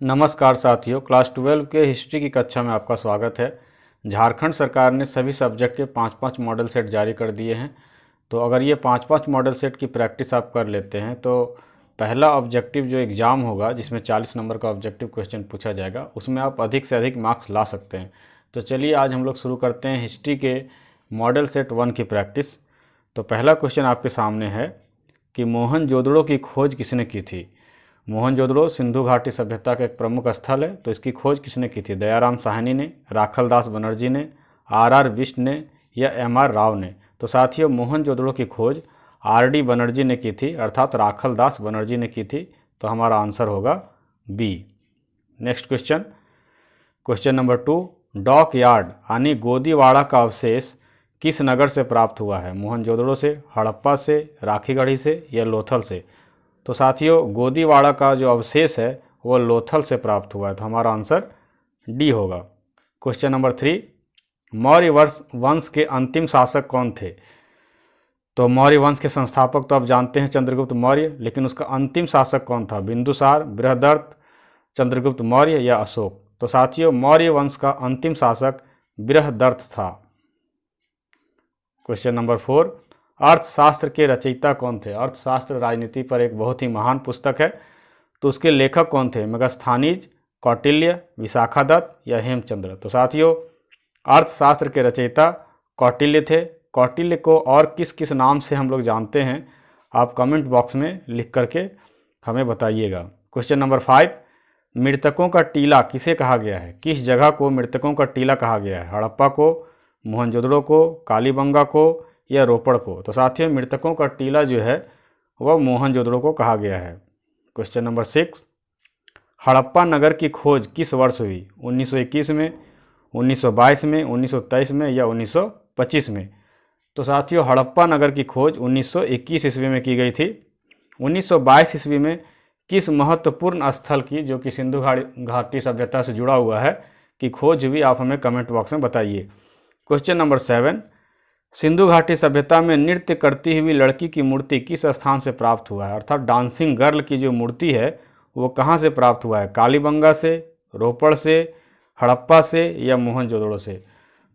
नमस्कार साथियों, क्लास 12 के हिस्ट्री की कक्षा में आपका स्वागत है। झारखंड सरकार ने सभी सब्जेक्ट के 5-5 मॉडल सेट जारी कर दिए हैं। तो अगर ये 5-5 मॉडल सेट की प्रैक्टिस आप कर लेते हैं तो पहला ऑब्जेक्टिव जो एग्ज़ाम होगा, जिसमें 40 नंबर का ऑब्जेक्टिव क्वेश्चन पूछा जाएगा, उसमें आप अधिक से अधिक मार्क्स ला सकते हैं। तो चलिए आज हम लोग शुरू करते हैं हिस्ट्री के मॉडल सेट 1 की प्रैक्टिस। तो पहला क्वेश्चन आपके सामने है कि मोहनजोदड़ो की खोज किसने की थी। मोहनजोदड़ो सिंधु घाटी सभ्यता का एक प्रमुख स्थल है। तो इसकी खोज किसने की थी? दयाराम साहनी ने, राखलदास बनर्जी ने, आर बिष्ट ने या एम राव ने। तो साथियों, मोहनजोदड़ो की खोज RD बनर्जी ने की थी, अर्थात राखलदास बनर्जी ने की थी। तो हमारा आंसर होगा B. Next question, question number 2, dockyard यानी गोदीवाड़ा का अवशेष किस नगर से प्राप्त हुआ है? मोहनजोदड़ो से, हड़प्पा से, राखीगढ़ी से या लोथल से। तो साथियों, गोदीवाड़ा का जो अवशेष है वो लोथल से प्राप्त हुआ है। तो हमारा आंसर डी होगा। क्वेश्चन नंबर 3, मौर्य वंश के अंतिम शासक कौन थे? तो मौर्य वंश के संस्थापक तो आप जानते हैं चंद्रगुप्त मौर्य, लेकिन उसका अंतिम शासक कौन था? बिंदुसार, बृहदर्थ, चंद्रगुप्त मौर्य या अशोक। तो साथियों, मौर्य वंश का अंतिम शासक बृहदर्थ था। क्वेश्चन नंबर 4, अर्थशास्त्र के रचयिता कौन थे? अर्थशास्त्र राजनीति पर एक बहुत ही महान पुस्तक है। तो उसके लेखक कौन थे? मेगास्थनीज, कौटिल्य, विशाखादत्त या हेमचंद्र। तो साथियों, अर्थशास्त्र के रचयिता कौटिल्य थे। कौटिल्य को और किस किस नाम से हम लोग जानते हैं, आप कमेंट बॉक्स में लिख करके हमें बताइएगा। क्वेश्चन नंबर 5, मृतकों का टीला किसे कहा गया है? किस जगह को मृतकों का टीला कहा गया है? हड़प्पा को, मोहनजोदड़ो को, कालीबंगा को या रोपड़ को। तो साथियों, मृतकों का टीला जो है वह मोहनजोदड़ो को कहा गया है। क्वेश्चन नंबर 6, हड़प्पा नगर की खोज किस वर्ष हुई? 1921 में, 1922 में, 1923 में या 1925 में। तो साथियों, हड़प्पा नगर की खोज 1921 ईस्वी में की गई थी। 1922 ईस्वी में किस महत्वपूर्ण स्थल की, जो कि सिंधु घाटी सभ्यता से जुड़ा हुआ है, की खोज हुई? आप हमें कमेंट बॉक्स में बताइए। क्वेश्चन नंबर 7, सिंधु घाटी सभ्यता में नृत्य करती हुई लड़की की मूर्ति किस स्थान से प्राप्त हुआ है? अर्थात डांसिंग गर्ल की जो मूर्ति है वो कहाँ से प्राप्त हुआ है? कालीबंगा से, रोपड़ से, हड़प्पा से या मोहनजोदड़ो से।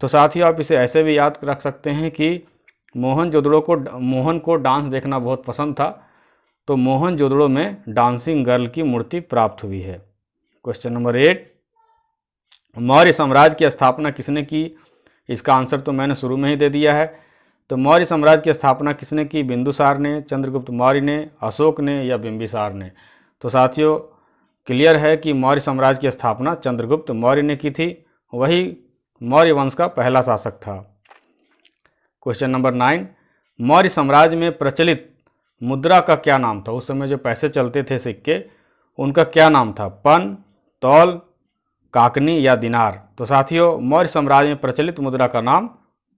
तो साथियों, आप इसे ऐसे भी याद रख सकते हैं कि मोहन को डांस देखना बहुत पसंद था, तो मोहनजोदड़ो में डांसिंग गर्ल की मूर्ति प्राप्त हुई है। क्वेश्चन नंबर 8, मौर्य साम्राज्य की स्थापना किसने की? इसका आंसर तो मैंने शुरू में ही दे दिया है। तो मौर्य साम्राज्य की स्थापना किसने की? बिंदुसार ने, चंद्रगुप्त मौर्य ने, अशोक ने या बिंबिसार ने। तो साथियों, क्लियर है कि मौर्य साम्राज्य की स्थापना चंद्रगुप्त मौर्य ने की थी। वही मौर्य वंश का पहला शासक था। क्वेश्चन नंबर 9, मौर्य साम्राज्य में प्रचलित मुद्रा का क्या नाम था? उस समय जो पैसे चलते थे, सिक्के, उनका क्या नाम था? पन, तौल, काकनी या दिनार। तो साथियों, मौर्य साम्राज्य में प्रचलित मुद्रा का नाम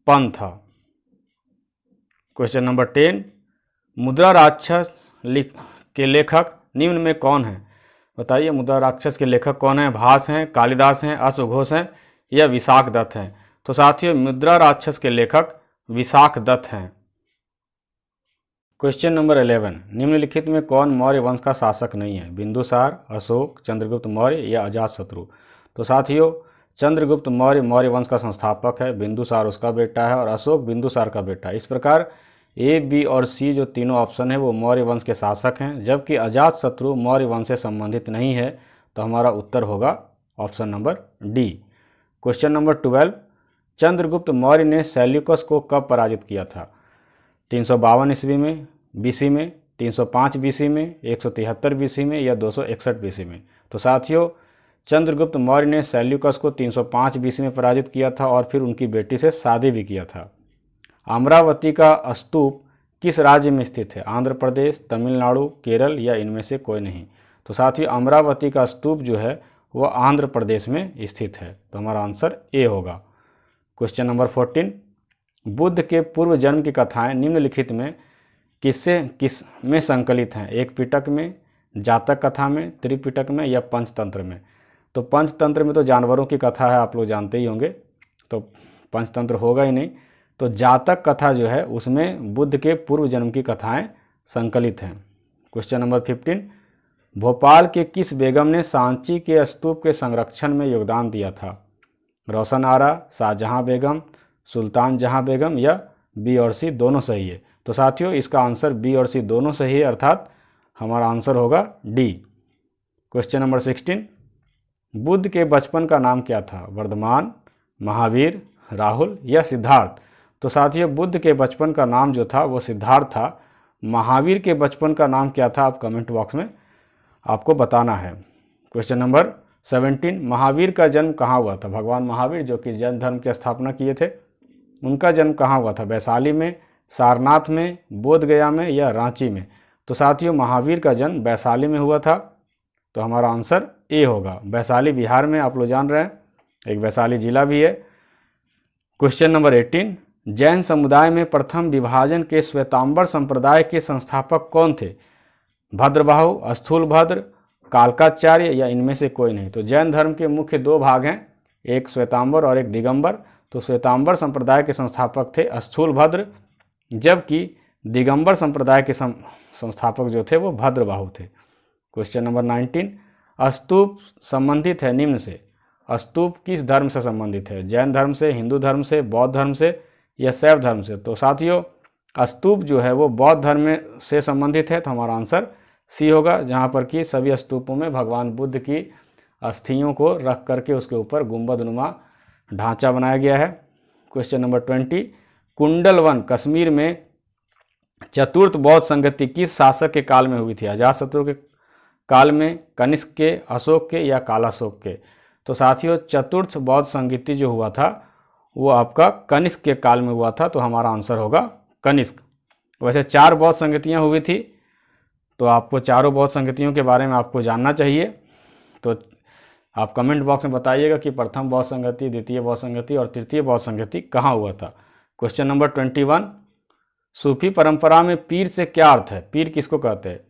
पन था। क्वेश्चन नंबर 10, मुद्रा राक्षस के लेखक निम्न में कौन है? बताइए, मुद्रा राक्षस के लेखक कौन है? भास हैं, कालिदास हैं, अश्वघोष हैं या विशाखदत्त हैं। तो साथियों, मुद्रा राक्षस के लेखक विशाखदत्त हैं। क्वेश्चन नंबर 11, निम्नलिखित में कौन मौर्य वंश का शासक नहीं है? बिंदुसार, अशोक, चंद्रगुप्त मौर्य या अजातशत्रु। तो साथियों, चंद्रगुप्त मौर्य मौर्य वंश का संस्थापक है, बिंदुसार उसका बेटा है और अशोक बिंदुसार का बेटा है। इस प्रकार A, B और C जो तीनों ऑप्शन है वो मौर्य वंश के शासक हैं, जबकि अजातशत्रु मौर्य वंश से संबंधित नहीं है। तो हमारा उत्तर होगा option number D. Question number 12, Chandragupta Maurya ने सेल्यूकस को कब पराजित किया था? 352 ईस्वी में, BC में, 305 BC में, 173 BC में या 261 BC में। तो साथियों, चंद्रगुप्त मौर्य ने सेल्यूकस को 305 BC में पराजित किया था और फिर उनकी बेटी से शादी भी किया था। अमरावती का स्तूप किस राज्य में स्थित है? आंध्र प्रदेश, तमिलनाडु, केरल या इनमें से कोई नहीं। तो साथियों, अमरावती का स्तूप जो है वह आंध्र प्रदेश में स्थित है। तो हमारा आंसर ए होगा। क्वेश्चन नंबर 14, बुद्ध के पूर्व जन्म की कथाएं निम्नलिखित में किस में संकलित हैं? एक पिटक में, जातक कथा में, त्रिपिटक में या पंचतंत्र में। तो पंचतंत्र में तो जानवरों की कथा है, आप लोग जानते ही होंगे, तो पंचतंत्र होगा ही नहीं। तो जातक कथा जो है उसमें बुद्ध के पूर्व जन्म की कथाएं संकलित हैं। क्वेश्चन नंबर 15, भोपाल के किस बेगम ने सांची के स्तूप के संरक्षण में योगदान दिया था? रोशन आरा, शाहजहां बेगम, सुल्तान जहां बेगम या बी और सी दोनों सही है। तो साथियों इसका आंसर बी और सी दोनों सही है, अर्थात हमारा आंसर होगा डी। क्वेश्चन नंबर 16, बुद्ध के बचपन का नाम क्या था? वर्धमान, महावीर, राहुल या सिद्धार्थ? तो साथियों बुद्ध के बचपन का नाम जो था वो सिद्धार्थ था। महावीर के बचपन का नाम क्या था आप कमेंट बॉक्स में आपको बताना है। क्वेश्चन नंबर 17, महावीर का जन्म कहाँ हुआ था? भगवान महावीर जो कि जैन धर्म की स्थापना किए थे, उनका जन्म कहाँ हुआ था? वैशाली में, सारनाथ में, बोधगया में या रांची में? तो साथियों महावीर का जन्म वैशाली में हुआ था, तो हमारा आंसर ए होगा। वैशाली बिहार में, आप लोग जान रहे हैं, एक वैशाली जिला भी है। क्वेश्चन नंबर 18, जैन समुदाय में प्रथम विभाजन के श्वेतांबर संप्रदाय के संस्थापक कौन थे? भद्रबाहु, स्थूलभद्र, कालकाचार्य या इनमें से कोई नहीं? तो जैन धर्म के मुख्य दो भाग हैं, एक श्वेतांबर और एक दिगंबर। तो श्वेतांबर संप्रदाय के संस्थापक थे स्थूलभद्र, जबकि दिगंबर संप्रदाय के संस्थापक जो थे वो भद्रबाहु थे। क्वेश्चन नंबर 19, स्तूप संबंधित है निम्न से। स्तूप किस धर्म से संबंधित है? जैन धर्म से, हिंदू धर्म से, बौद्ध धर्म से या शैव धर्म से? तो साथियों स्तूप जो है वो बौद्ध धर्म में से संबंधित है, तो हमारा आंसर सी होगा, जहाँ पर कि सभी स्तूपों में भगवान बुद्ध की अस्थियों को रख करके उसके ऊपर गुंबदनुमा ढांचा बनाया गया है। क्वेश्चन नंबर 20, कुंडलवन कश्मीर में चतुर्थ बौद्ध संगति किस शासक के काल में हुई थी? अजातशत्रु के काल में, कनिष्क के, अशोक के या कालाशोक के? तो साथियों चतुर्थ बौद्ध संगति जो हुआ था वो आपका कनिष्क के काल में हुआ था, तो हमारा आंसर होगा कनिष्क। वैसे 4 बौद्ध संगतियाँ हुई थी, तो आपको चारों बौद्ध संगतियों के बारे में आपको जानना चाहिए। तो आप कमेंट बॉक्स में बताइएगा कि प्रथम बौद्ध संगति, द्वितीय बौद्ध संगति और तृतीय बौद्ध संगति कहाँ हुआ था। क्वेश्चन नंबर 21, सूफी परंपरा में पीर से क्या अर्थ है? पीर किसको कहते हैं?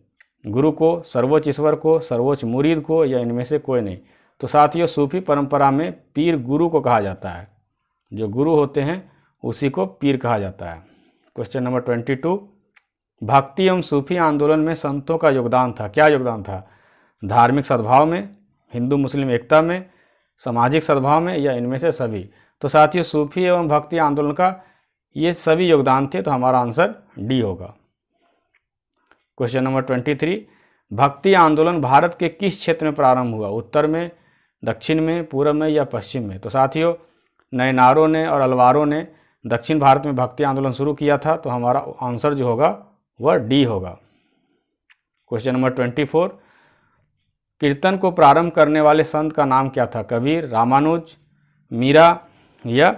गुरु को, सर्वोच्च ईश्वर को, सर्वोच्च मुरीद को या इनमें से कोई नहीं? तो साथियों सूफी परंपरा में पीर गुरु को कहा जाता है, जो गुरु होते हैं उसी को पीर कहा जाता है। क्वेश्चन नंबर 22, भक्ति एवं सूफी आंदोलन में संतों का योगदान था, क्या योगदान था? धार्मिक सद्भाव में, हिंदू मुस्लिम एकता में, सामाजिक सद्भाव में या इनमें से सभी? तो साथियों सूफी एवं भक्ति आंदोलन का ये सभी योगदान थे, तो हमारा आंसर डी होगा। क्वेश्चन नंबर 23, भक्ति आंदोलन भारत के किस क्षेत्र में प्रारंभ हुआ? उत्तर में, दक्षिण में, पूर्व में या पश्चिम में? तो साथियों नयनारों ने और अलवारों ने दक्षिण भारत में भक्ति आंदोलन शुरू किया था, तो हमारा आंसर जो होगा वह डी होगा। क्वेश्चन नंबर 24, कीर्तन को प्रारंभ करने वाले संत का नाम क्या था? कबीर, रामानुज, मीरा या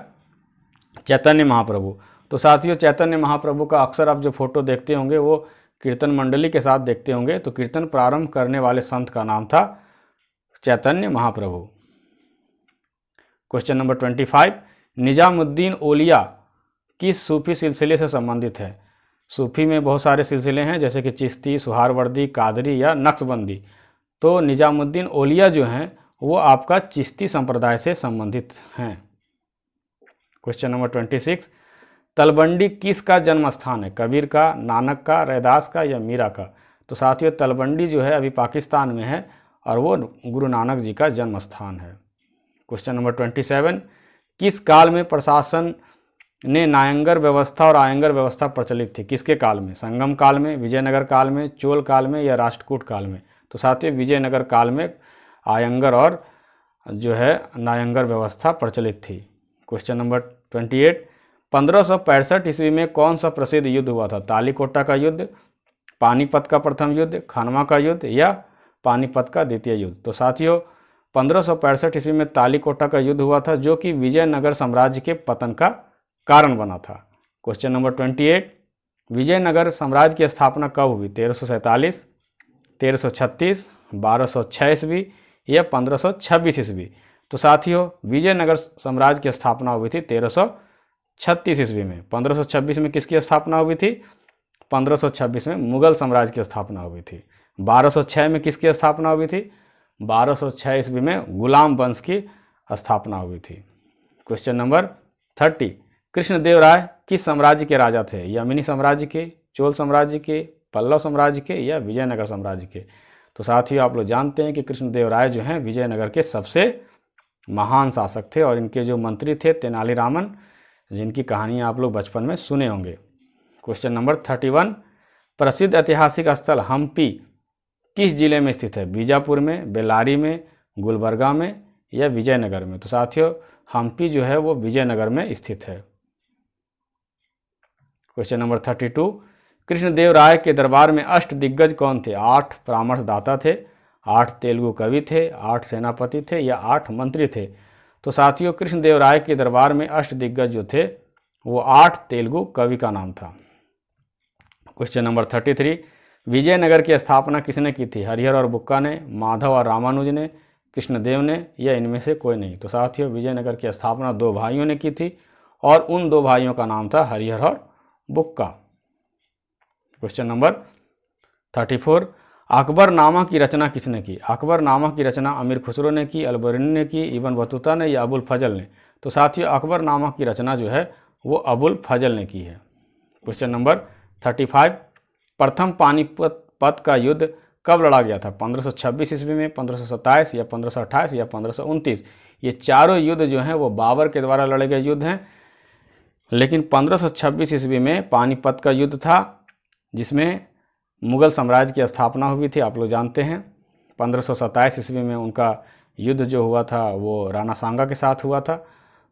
चैतन्य महाप्रभु? तो साथियों चैतन्य महाप्रभु का अक्सर आप जो फोटो देखते होंगे वो कीर्तन मंडली के साथ देखते होंगे, तो कीर्तन प्रारंभ करने वाले संत का नाम था चैतन्य महाप्रभु। क्वेश्चन नंबर 25, निजामुद्दीन औलिया किस सूफी सिलसिले से संबंधित है? सूफी में बहुत सारे सिलसिले हैं, जैसे कि चिश्ती, सुहारवर्दी, कादरी या नक्शबंदी। तो निजामुद्दीन औलिया जो हैं वो आपका चिश्ती संप्रदाय से संबंधित हैं। क्वेश्चन नंबर 26, तलबंडी किसका जन्म स्थान है? कबीर का, नानक का, रैदास का या मीरा का? तो साथियों तलबंडी जो है अभी पाकिस्तान में है और वो गुरु नानक जी का जन्म स्थान है। क्वेश्चन नंबर 27, किस काल में प्रशासन ने नायंगर व्यवस्था और आयंगर व्यवस्था प्रचलित थी? किसके काल में? संगम काल में, विजयनगर काल में, चोल काल में या राष्ट्रकूट काल में? तो साथियों विजयनगर काल में आयंगर और जो है नायंगर व्यवस्था प्रचलित थी। क्वेश्चन नंबर 28, 1565 ईस्वी में कौन सा प्रसिद्ध युद्ध हुआ था? तालीकोटा का युद्ध, पानीपत का प्रथम युद्ध, खनवा का युद्ध या पानीपत का द्वितीय युद्ध? तो साथियों 1565 ईस्वी में तालीकोटा का युद्ध हुआ था, जो कि विजयनगर साम्राज्य के पतन का कारण बना था। क्वेश्चन नंबर 28, विजयनगर साम्राज्य की स्थापना कब हुई? 1347, 1336, 1206 ईस्वी या 1526 ईस्वी? तो साथियों विजयनगर साम्राज्य की स्थापना हुई थी 1336 ईस्वी में। 1526 में किसकी स्थापना हुई थी? 1526 में मुगल साम्राज्य की स्थापना हुई थी। 1206 में किसकी स्थापना हुई थी? 1206 ईस्वी में गुलाम वंश की स्थापना हुई थी। क्वेश्चन नंबर 30, कृष्णदेव राय किस साम्राज्य के राजा थे? यमिनी साम्राज्य के, चोल साम्राज्य के, पल्लव साम्राज्य के या विजयनगर साम्राज्य के? तो साथियों आप लोग जानते हैं कि कृष्णदेवराय जो हैं विजयनगर के सबसे महान शासक थे और इनके जो मंत्री थे तेनालीरामन, जिनकी कहानियाँ आप लोग बचपन में सुने होंगे। क्वेश्चन नंबर 31, प्रसिद्ध ऐतिहासिक स्थल हम्पी किस जिले में स्थित है? बीजापुर में, बेल्लारी में, गुलबर्गा में या विजयनगर में? तो साथियों हम्पी जो है वो विजयनगर में स्थित है। क्वेश्चन नंबर 32, कृष्णदेवराय के दरबार में अष्ट दिग्गज कौन थे? 8 परामर्शदाता थे, 8 तेलुगु कवि थे, 8 सेनापति थे या 8 मंत्री थे? तो साथियों कृष्णदेवराय के दरबार में अष्ट दिग्गज जो थे वो 8 तेलुगु कवि का नाम था। क्वेश्चन नंबर 33, विजयनगर की स्थापना किसने की थी? हरिहर और बुक्का ने, माधव और रामानुज ने, कृष्णदेव ने या इनमें से कोई नहीं? तो साथियों विजयनगर की स्थापना 2 भाइयों ने की थी और उन 2 भाइयों का नाम था हरिहर और बुक्का। क्वेश्चन नंबर 34, अकबरनामा की रचना किसने की? अकबरनामा की रचना अमीर खुसरो ने की, अलबरूनी ने की, इब्न बतूता ने या अबुल फजल ने? तो साथियों अकबरनामा की रचना जो है वो अबुल फजल ने की है। क्वेश्चन नंबर 35, प्रथम पानीपत का युद्ध कब लड़ा गया था? 1526 ईस्वी में, 1527 या 1528 या 1529? ये चारों युद्ध जो हैं वो बाबर के द्वारा लड़े गए युद्ध हैं, लेकिन 1526 ईस्वी में पानीपत का युद्ध था जिसमें मुगल साम्राज्य की स्थापना हुई थी, आप लोग जानते हैं। 1527 ईस्वी में उनका युद्ध जो हुआ था वो राणा सांगा के साथ हुआ था।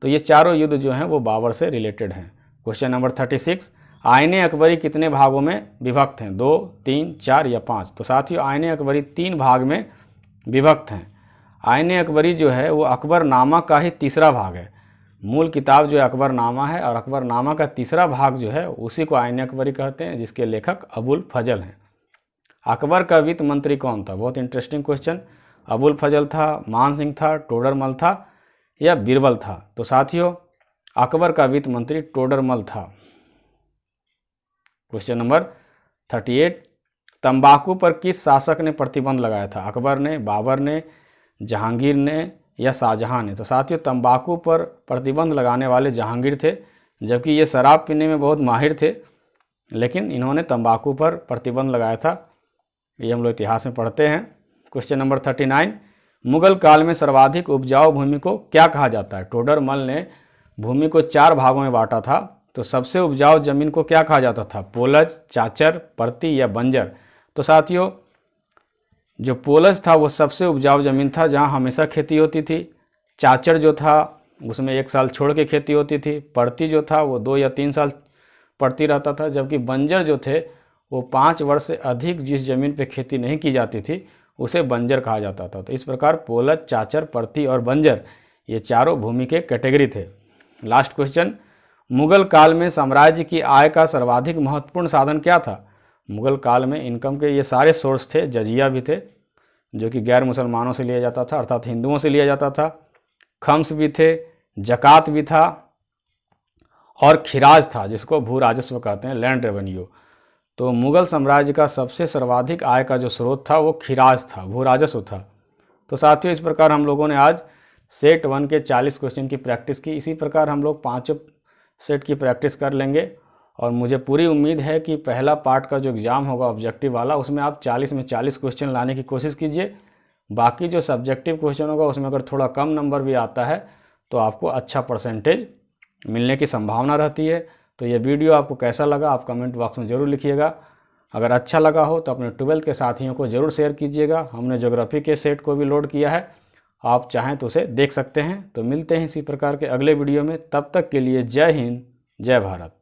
तो ये चारों युद्ध जो हैं वो बाबर से रिलेटेड हैं। क्वेश्चन नंबर 36, आईने अकबरी कितने भागों में विभक्त हैं? 2, 3, 4 या 5? तो साथियों आईने अकबरी 3 भाग में विभक्त हैं। आईने अकबरी जो है वो अकबरनामा का ही तीसरा भाग है। मूल किताब जो है अकबरनामा है और अकबरनामा का तीसरा भाग जो है उसी को आईने अकबरी कहते हैं, जिसके लेखक अबुल फजल हैं। अकबर का वित्त मंत्री कौन था? बहुत इंटरेस्टिंग क्वेश्चन। अबुल फजल था, मान सिंह था, टोडरमल था या बीरबल था? तो साथियों अकबर का वित्त मंत्री टोडरमल था। क्वेश्चन नंबर 38, तंबाकू पर किस शासक ने प्रतिबंध लगाया था? अकबर ने, बाबर ने, जहांगीर ने या शाहजहां ने? तो साथियों तंबाकू पर प्रतिबंध लगाने वाले जहांगीर थे, जबकि ये शराब पीने में बहुत माहिर थे, लेकिन इन्होंने तंबाकू पर प्रतिबंध लगाया था। ये हम लोग इतिहास में पढ़ते हैं। क्वेश्चन नंबर 39, मुगल काल में सर्वाधिक उपजाऊ भूमि को क्या कहा जाता है? टोडरमल ने भूमि को 4 भागों में बांटा था, तो सबसे उपजाऊ जमीन को क्या कहा जाता था? पोलज, चाचर, परती या बंजर? तो साथियों जो पोलज था वो सबसे उपजाऊ ज़मीन था, जहाँ हमेशा खेती होती थी। चाचर जो था उसमें 1 साल छोड़ के खेती होती थी। परती जो था वो 2 या 3 साल पड़ती रहता था, जबकि बंजर जो थे वो 5 वर्ष से अधिक जिस ज़मीन पे खेती नहीं की जाती थी उसे बंजर कहा जाता था। तो इस प्रकार पोलज, चाचर, परती और बंजर ये चारों भूमि के कैटेगरी थे। लास्ट क्वेश्चन, मुगल काल में साम्राज्य की आय का सर्वाधिक महत्वपूर्ण साधन क्या था? मुगल काल में इनकम के ये सारे सोर्स थे। जजिया भी थे जो कि गैर मुसलमानों से लिया जाता था, अर्थात हिंदुओं से लिया जाता था। खम्स भी थे, जक़ात भी था और खिराज था, जिसको भू राजस्व कहते हैं, लैंड रेवेन्यू। तो मुगल साम्राज्य का सबसे सर्वाधिक आय का जो स्रोत था वो खिराज था, भू राजस्व था। तो साथियों इस प्रकार हम लोगों ने आज सेट 1 के 40 क्वेश्चन की प्रैक्टिस की। इसी प्रकार हम लोग 5 सेट की प्रैक्टिस कर लेंगे और मुझे पूरी उम्मीद है कि पहला पार्ट का जो एग्ज़ाम होगा ऑब्जेक्टिव वाला, उसमें आप 40 में 40 क्वेश्चन लाने की कोशिश कीजिए। बाकी जो सब्जेक्टिव क्वेश्चन होगा उसमें अगर थोड़ा कम नंबर भी आता है तो आपको अच्छा परसेंटेज मिलने की संभावना रहती है। तो ये वीडियो आपको कैसा लगा आप कमेंट बॉक्स में ज़रूर लिखिएगा। अगर अच्छा लगा हो तो अपने 12th के साथियों को ज़रूर शेयर कीजिएगा। हमने ज्योग्राफी के सेट को भी लोड किया है, आप चाहें तो उसे देख सकते हैं। तो मिलते हैं इसी प्रकार के अगले वीडियो में, तब तक के लिए जय हिंद, जय भारत।